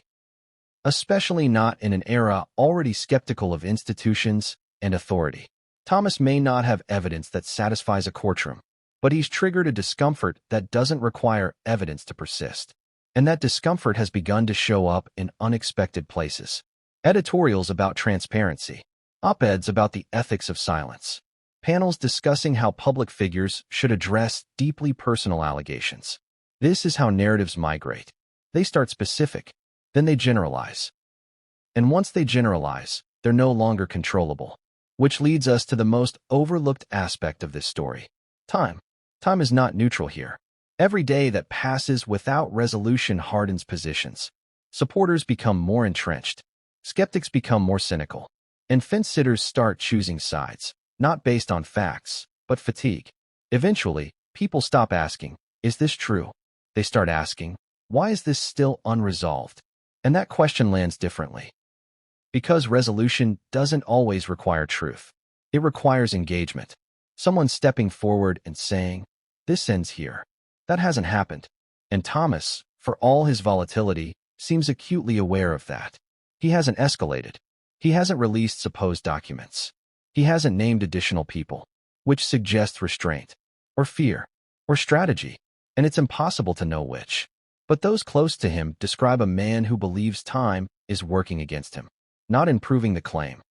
Especially not in an era already skeptical of institutions and authority. Thomas may not have evidence that satisfies a courtroom, but he's triggered a discomfort that doesn't require evidence to persist. And that discomfort has begun to show up in unexpected places. Editorials about transparency, op-eds about the ethics of silence, panels discussing how public figures should address deeply personal allegations. This is how narratives migrate. They start specific, then they generalize. And once they generalize, they're no longer controllable. Which leads us to the most overlooked aspect of this story. Time. Time is not neutral here. Every day that passes without resolution hardens positions. Supporters become more entrenched. Skeptics become more cynical. And fence-sitters start choosing sides, not based on facts, but fatigue. Eventually, people stop asking, "Is this true?" They start asking, "Why is this still unresolved?" And that question lands differently. Because resolution doesn't always require truth. It requires engagement. Someone stepping forward and saying, "This ends here." That hasn't happened. And Thomas, for all his volatility, seems acutely aware of that. He hasn't escalated. He hasn't released supposed documents. He hasn't named additional people, which suggests restraint, or fear, or strategy, and it's impossible to know which. But those close to him describe a man who believes time is working against him, not in proving the claim,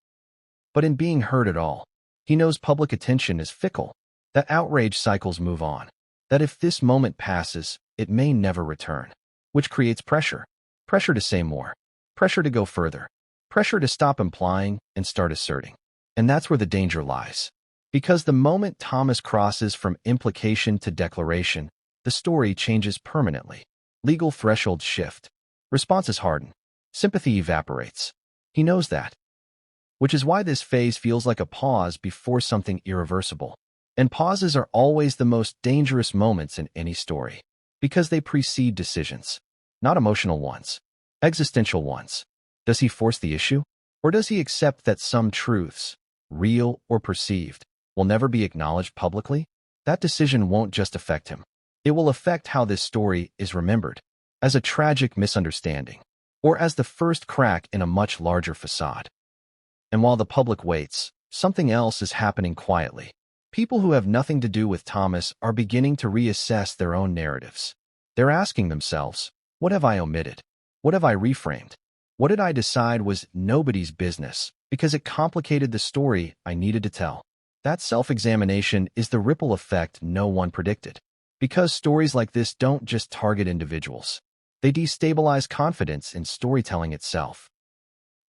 but in being heard at all. He knows public attention is fickle, that outrage cycles move on, that if this moment passes, it may never return, which creates pressure. Pressure to say more, pressure to go further, pressure to stop implying and start asserting. And that's where the danger lies. Because the moment Thomas crosses from implication to declaration, the story changes permanently. Legal thresholds shift. Responses harden. Sympathy evaporates. He knows that. Which is why this phase feels like a pause before something irreversible. And pauses are always the most dangerous moments in any story, because they precede decisions. Not emotional ones. Existential ones. Does he force the issue? Or does he accept that some truths, real or perceived, will never be acknowledged publicly? That decision won't just affect him. It will affect how this story is remembered, as a tragic misunderstanding, or as the first crack in a much larger facade. And while the public waits, something else is happening quietly. People who have nothing to do with Thomas are beginning to reassess their own narratives. They're asking themselves, what have I omitted? What have I reframed? What did I decide was nobody's business because it complicated the story I needed to tell? That self-examination is the ripple effect no one predicted. Because stories like this don't just target individuals. They destabilize confidence in storytelling itself.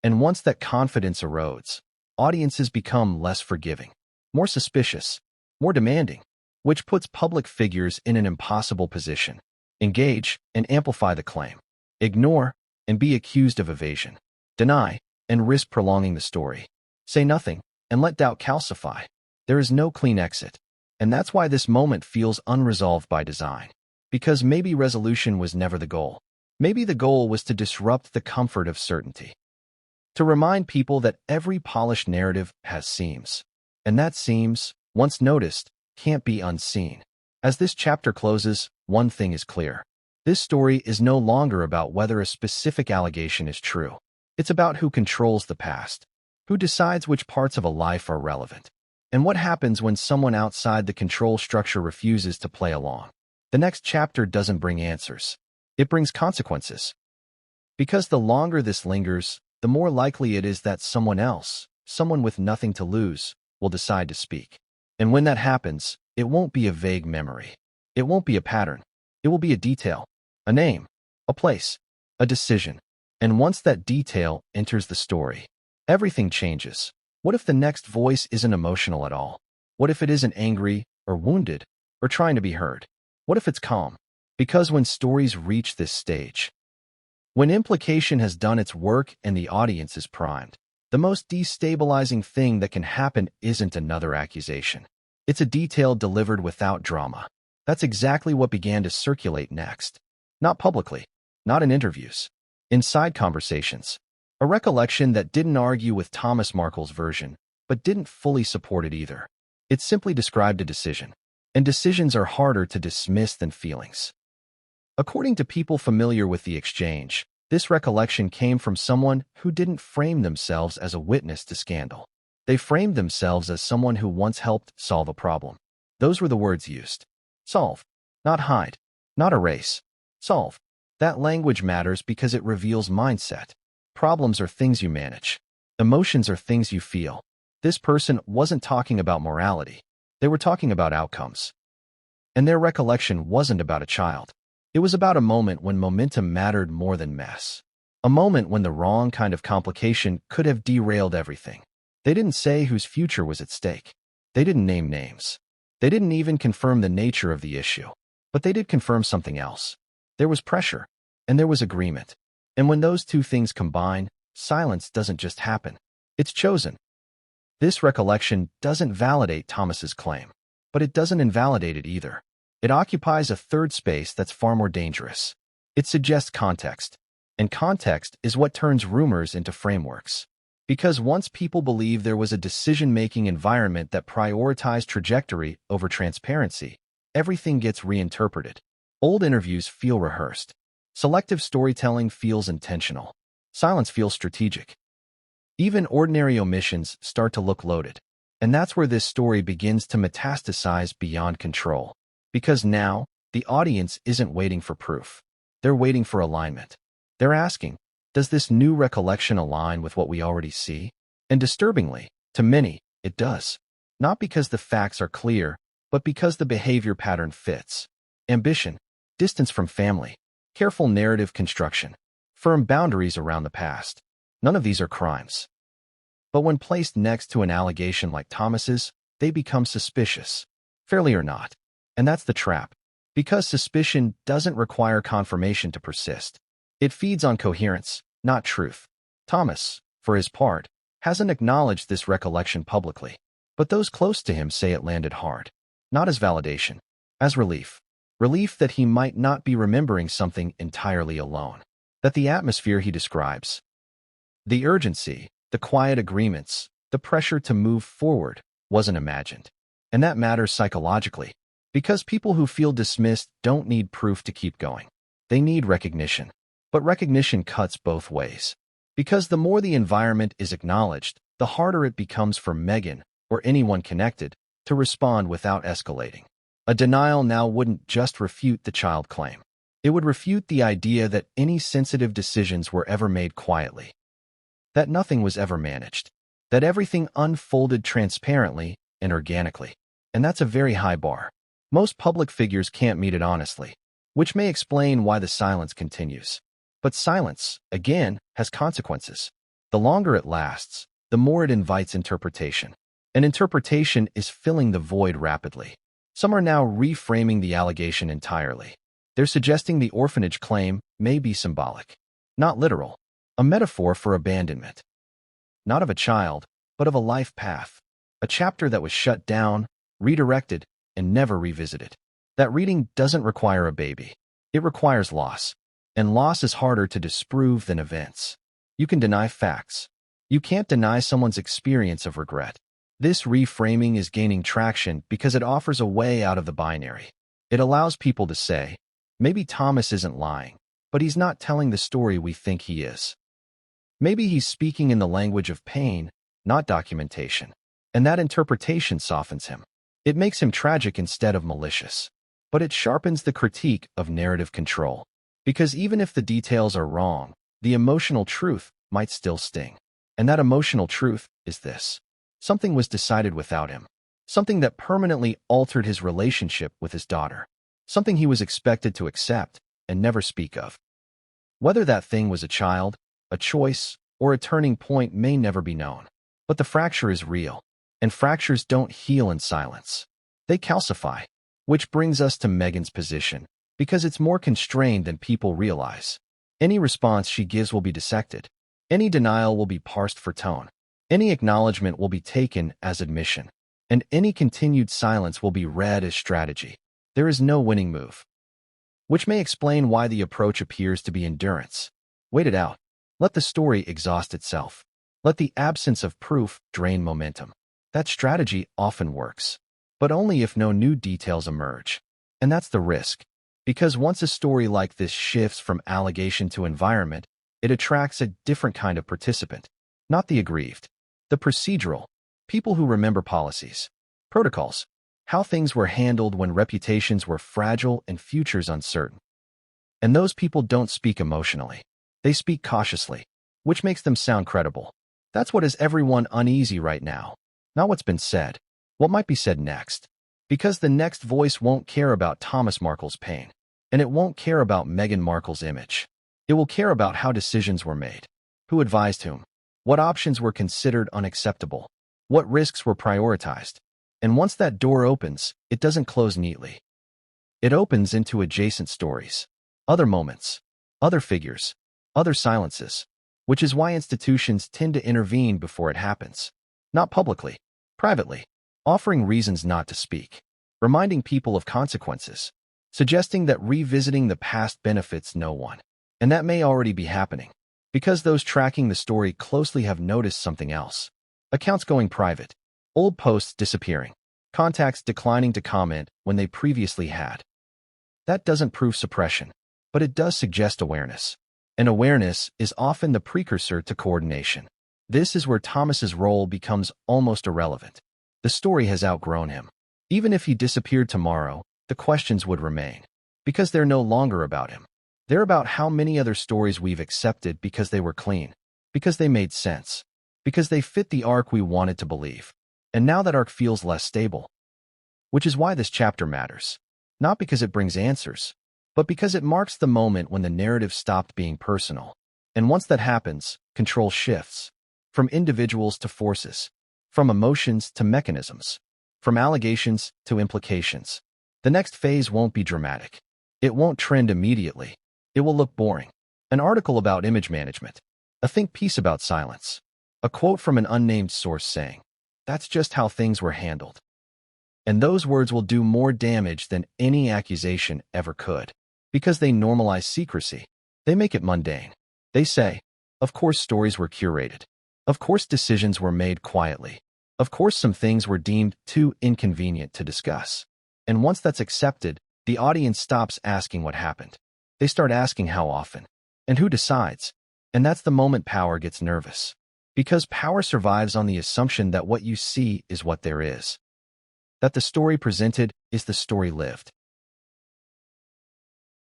And once that confidence erodes, audiences become less forgiving, more suspicious, more demanding, which puts public figures in an impossible position. Engage and amplify the claim. Ignore and be accused of evasion. Deny and risk prolonging the story. Say nothing and let doubt calcify. There is no clean exit. And that's why this moment feels unresolved by design. Because maybe resolution was never the goal. Maybe the goal was to disrupt the comfort of certainty. To remind people that every polished narrative has seams. And that seams, once noticed, can't be unseen. As this chapter closes, one thing is clear. This story is no longer about whether a specific allegation is true. It's about who controls the past, who decides which parts of a life are relevant, and what happens when someone outside the control structure refuses to play along. The next chapter doesn't bring answers. It brings consequences. Because the longer this lingers, the more likely it is that someone else, someone with nothing to lose, will decide to speak. And when that happens, it won't be a vague memory. It won't be a pattern. It will be a detail, a name, a place, a decision. And once that detail enters the story, everything changes. What if the next voice isn't emotional at all? What if it isn't angry or wounded or trying to be heard? What if it's calm? Because when stories reach this stage, when implication has done its work and the audience is primed, the most destabilizing thing that can happen isn't another accusation. It's a detail delivered without drama. That's exactly what began to circulate next. Not publicly, not in interviews, in side conversations. A recollection that didn't argue with Thomas Markle's version, but didn't fully support it either. It simply described a decision. And decisions are harder to dismiss than feelings. According to people familiar with the exchange, this recollection came from someone who didn't frame themselves as a witness to scandal. They framed themselves as someone who once helped solve a problem. Those were the words used. Solve. Not hide. Not erase. Solve. That language matters because it reveals mindset. Problems are things you manage. Emotions are things you feel. This person wasn't talking about morality. They were talking about outcomes. And their recollection wasn't about a child. It was about a moment when momentum mattered more than mess. A moment when the wrong kind of complication could have derailed everything. They didn't say whose future was at stake. They didn't name names. They didn't even confirm the nature of the issue. But they did confirm something else. There was pressure, and there was agreement. And when those two things combine, silence doesn't just happen. It's chosen. This recollection doesn't validate Thomas's claim, but it doesn't invalidate it either. It occupies a third space that's far more dangerous. It suggests context, and context is what turns rumors into frameworks. Because once people believe there was a decision-making environment that prioritized trajectory over transparency, everything gets reinterpreted. Old interviews feel rehearsed. Selective storytelling feels intentional. Silence feels strategic. Even ordinary omissions start to look loaded. And that's where this story begins to metastasize beyond control. Because now, the audience isn't waiting for proof. They're waiting for alignment. They're asking, does this new recollection align with what we already see? And disturbingly, to many, it does. Not because the facts are clear, but because the behavior pattern fits. Ambition, distance from family, careful narrative construction, firm boundaries around the past. None of these are crimes. But when placed next to an allegation like Thomas's, they become suspicious, fairly or not. And that's the trap. Because suspicion doesn't require confirmation to persist. It feeds on coherence, not truth. Thomas, for his part, hasn't acknowledged this recollection publicly, but those close to him say it landed hard. Not as validation, as relief. Relief that he might not be remembering something entirely alone. That the atmosphere he describes, the urgency, the quiet agreements, the pressure to move forward, wasn't imagined. And that matters psychologically, because people who feel dismissed don't need proof to keep going. They need recognition. But recognition cuts both ways. Because the more the environment is acknowledged, the harder it becomes for Meghan, or anyone connected, to respond without escalating. A denial now wouldn't just refute the child claim. It would refute the idea that any sensitive decisions were ever made quietly. That nothing was ever managed. That everything unfolded transparently and organically. And that's a very high bar. Most public figures can't meet it honestly, which may explain why the silence continues. But silence, again, has consequences. The longer it lasts, the more it invites interpretation. And interpretation is filling the void rapidly. Some are now reframing the allegation entirely. They're suggesting the orphanage claim may be symbolic, not literal, a metaphor for abandonment. Not of a child, but of a life path, a chapter that was shut down, redirected, and never revisited. That reading doesn't require a baby. It requires loss. And loss is harder to disprove than events. You can deny facts. You can't deny someone's experience of regret. This reframing is gaining traction because it offers a way out of the binary. It allows people to say, maybe Thomas isn't lying, but he's not telling the story we think he is. Maybe he's speaking in the language of pain, not documentation. And that interpretation softens him. It makes him tragic instead of malicious. But it sharpens the critique of narrative control. Because even if the details are wrong, the emotional truth might still sting. And that emotional truth is this. Something was decided without him. Something that permanently altered his relationship with his daughter. Something he was expected to accept and never speak of. Whether that thing was a child, a choice, or a turning point may never be known. But the fracture is real. And fractures don't heal in silence. They calcify. Which brings us to Meghan's position. Because it's more constrained than people realize. Any response she gives will be dissected. Any denial will be parsed for tone. Any acknowledgement will be taken as admission. And any continued silence will be read as strategy. There is no winning move. Which may explain why the approach appears to be endurance. Wait it out. Let the story exhaust itself. Let the absence of proof drain momentum. That strategy often works. But only if no new details emerge. And that's the risk. Because once a story like this shifts from allegation to environment, it attracts a different kind of participant. Not the aggrieved. The procedural. People who remember policies. Protocols. How things were handled when reputations were fragile and futures uncertain. And those people don't speak emotionally. They speak cautiously. Which makes them sound credible. That's what has everyone uneasy right now. Not what's been said. What might be said next. Because the next voice won't care about Thomas Markle's pain. And it won't care about Meghan Markle's image. It will care about how decisions were made. Who advised whom? What options were considered unacceptable? What risks were prioritized? And once that door opens, it doesn't close neatly. It opens into adjacent stories. Other moments. Other figures. Other silences. Which is why institutions tend to intervene before it happens. Not publicly. Privately. Offering reasons not to speak, reminding people of consequences, suggesting that revisiting the past benefits no one. And that may already be happening, because those tracking the story closely have noticed something else. Accounts going private, old posts disappearing, contacts declining to comment when they previously had. That doesn't prove suppression, but it does suggest awareness. And awareness is often the precursor to coordination. This is where Thomas's role becomes almost irrelevant. The story has outgrown him. Even if he disappeared tomorrow, the questions would remain. Because they're no longer about him. They're about how many other stories we've accepted because they were clean. Because they made sense. Because they fit the arc we wanted to believe. And now that arc feels less stable. Which is why this chapter matters. Not because it brings answers, but because it marks the moment when the narrative stopped being personal. And once that happens, control shifts. From individuals to forces. From emotions to mechanisms. From allegations to implications. The next phase won't be dramatic. It won't trend immediately. It will look boring. An article about image management. A think piece about silence. A quote from an unnamed source saying, "That's just how things were handled." And those words will do more damage than any accusation ever could. Because they normalize secrecy. They make it mundane. They say, of course stories were curated. Of course decisions were made quietly. Of course some things were deemed too inconvenient to discuss. And once that's accepted, the audience stops asking what happened. They start asking how often. And who decides? And that's the moment power gets nervous. Because power survives on the assumption that what you see is what there is. That the story presented is the story lived.